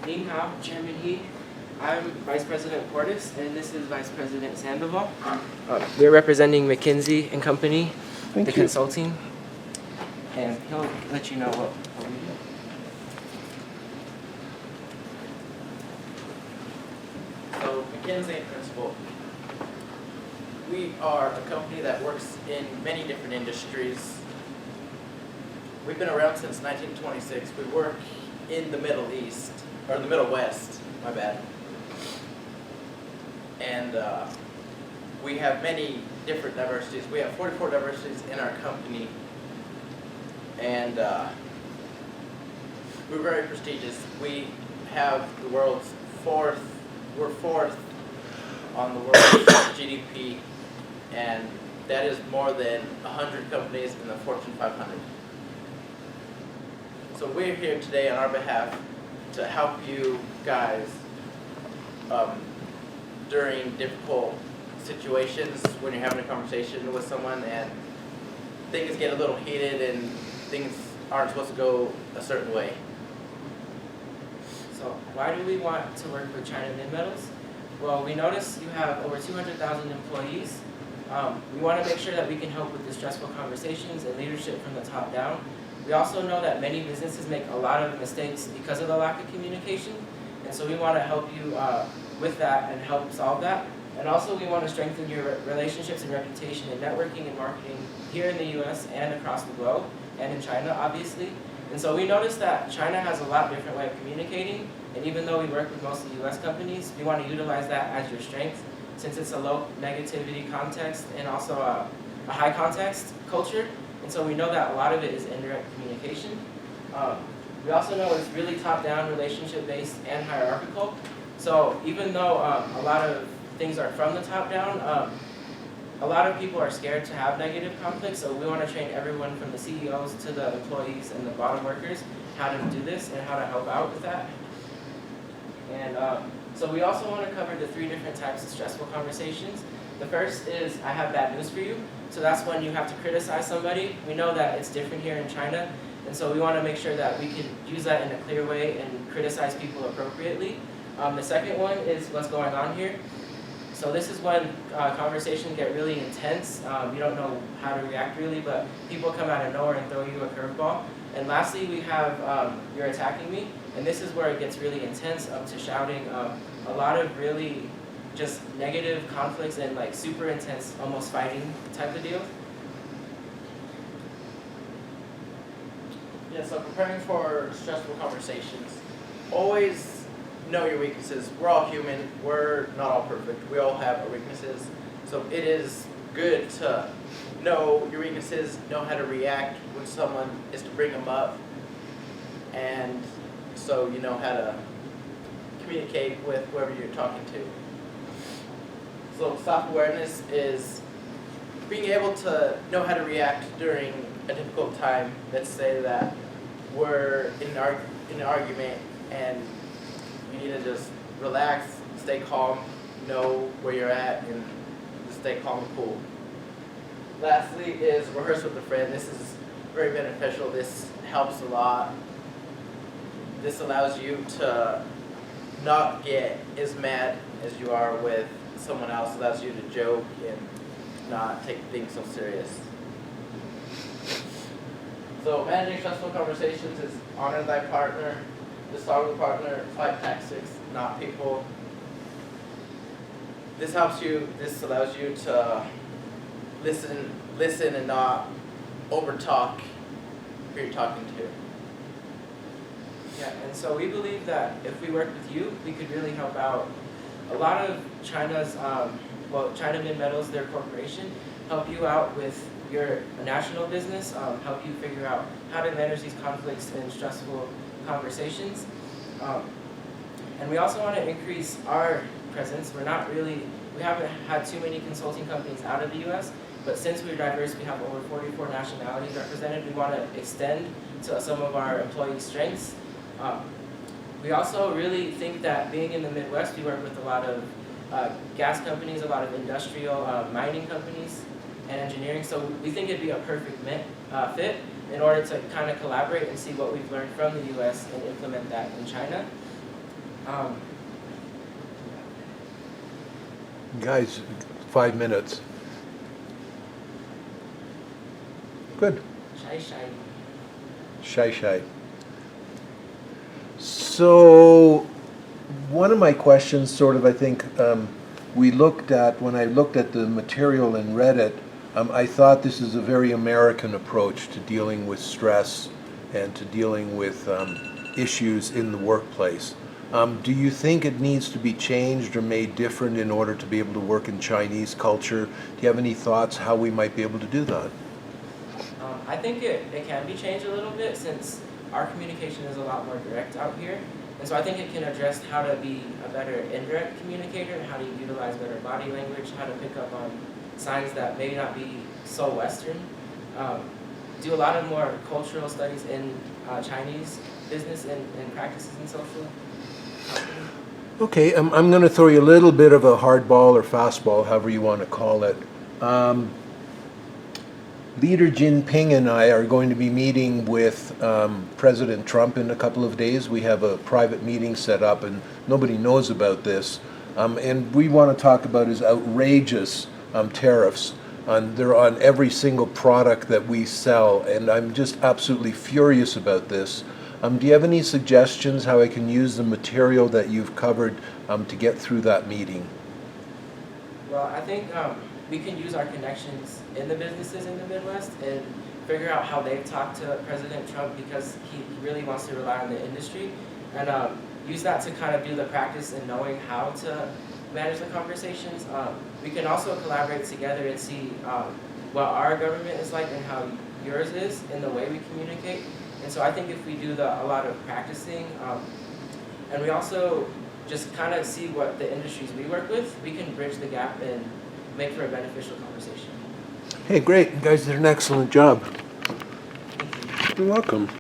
Ni hao, Chairman He. I'm Vice President Portis, and this is Vice President Sandoval. We're representing McKinsey and Company, the consulting, and he'll let you know what we do. So, McKinsey and Principal, we are a company that works in many different industries. We've been around since 1926. We work in the Middle East, or the Middle West, my bad. And we have many different diversities. We have 44 diversities in our company. And we're very prestigious. We have the world's we're fourth on the world's GDP, and that is more than 100 companies in the Fortune 500. So we're here today on our behalf to help you guys during difficult situations when you're having a conversation with someone and things get a little heated and things aren't supposed to go a certain way. So why do we want to work with China Mid-Metals? Well, we notice you have over 200,000 employees. We want to make sure that we can help with the stressful conversations and leadership from the top down. We also know that many businesses make a lot of mistakes because of the lack of communication, and so we want to help you with that and help solve that. And also we want to strengthen your relationships and reputation in networking and marketing here in the US and across the globe, and in China, obviously. And so we noticed that China has a lot different way of communicating, and even though we work with mostly US companies, we want to utilize that as your strength, since it's a low negativity context and also a high context culture. And so we know that a lot of it is indirect communication. We also know it's really top-down, relationship-based, and hierarchical. So even though a lot of things are from the top down, a lot of people are scared to have negative conflicts, so we want to train everyone from the CEOs to the employees and the bottom workers how to do this and how to help out with that. And so we also want to cover the 3 different types of stressful conversations. The first is, I have bad news for you. So that's when you have to criticize somebody. We know that it's different here in China, and so we want to make sure that we can use that in a clear way and criticize people appropriately. The second one is what's going on here. So this is when conversations get really intense. You don't know how to react really, but people come out of nowhere and throw you a curveball. And lastly, we have you're attacking me, and this is where it gets really intense, up to shouting. A lot of really just negative conflicts and like super intense, almost fighting type of deal. Yeah, so preparing for stressful conversations, always know your weaknesses. We're all human. We're not all perfect. We all have our weaknesses. So it is good to know your weaknesses, know how to react when someone is to bring them up, and so you know how to communicate with whoever you're talking to. So self-awareness is being able to know how to react during a difficult time. Let's say that we're in an argument and you need to just relax, stay calm, know where you're at, and just stay calm and cool. Lastly is rehearse with a friend. This is very beneficial. This helps a lot. This allows you to not get as mad as you are with someone else. It allows you to joke and not take things so serious. So managing stressful conversations is honor thy partner, disallow the partner, fight tactics, not people. This helps you, this allows you to listen and not over-talk who you're talking to. Yeah, and so we believe that if we work with you, we could really help out. A lot of China's, China Mid-Metals, their corporation, help you out with your national business, help you figure out how to manage these conflicts and stressful conversations. And we also want to increase our presence. We haven't had too many consulting companies out of the US, but since we're diverse, we have over 44 nationalities represented. We want to extend to some of our employee strengths. We also really think that being in the Midwest, we work with a lot of gas companies, a lot of industrial mining companies, and engineering. So we think it'd be a perfect fit in order to kind of collaborate and see what we've learned from the US and implement that in China. Um, Guys, 5 minutes. Good. shy. Shy. So, one of my questions, sort of, I think, we looked at, when I looked at the material and read it, I thought this is a very American approach to dealing with stress and to dealing with issues in the workplace. Do you think it needs to be changed or made different in order to be able to work in Chinese culture? Do you have any thoughts how we might be able to do that? I think it can be changed a little bit since our communication is a lot more direct out here. And so I think it can address how to be a better indirect communicator, how to utilize better body language, how to pick up on signs that may not be so Western. Do a lot of more cultural studies in Chinese business and practices and social. Okay, I'm going to throw you a little bit of a hardball or fastball, however you want to call it. Leader Jinping and I are going to be meeting with President Trump in a couple of days. We have a private meeting set up, and nobody knows about this. And we want to talk about his outrageous tariffs. They're on every single product that we sell, and I'm just absolutely furious about this. Do you have any suggestions how I can use the material that you've covered to get through that meeting? Well, I think we can use our connections in the businesses in the Midwest and figure out how they've talked to President Trump because he really wants to rely on the industry and use that to kind of do the practice in knowing how to manage the conversations. We can also collaborate together and see what our government is like and how yours is in the way we communicate. And so I think if we do a lot of practicing, and we also just kind of see what the industries we work with, we can bridge the gap and make for a beneficial conversation. Hey, great. You guys did an excellent job. Thank you. You're welcome.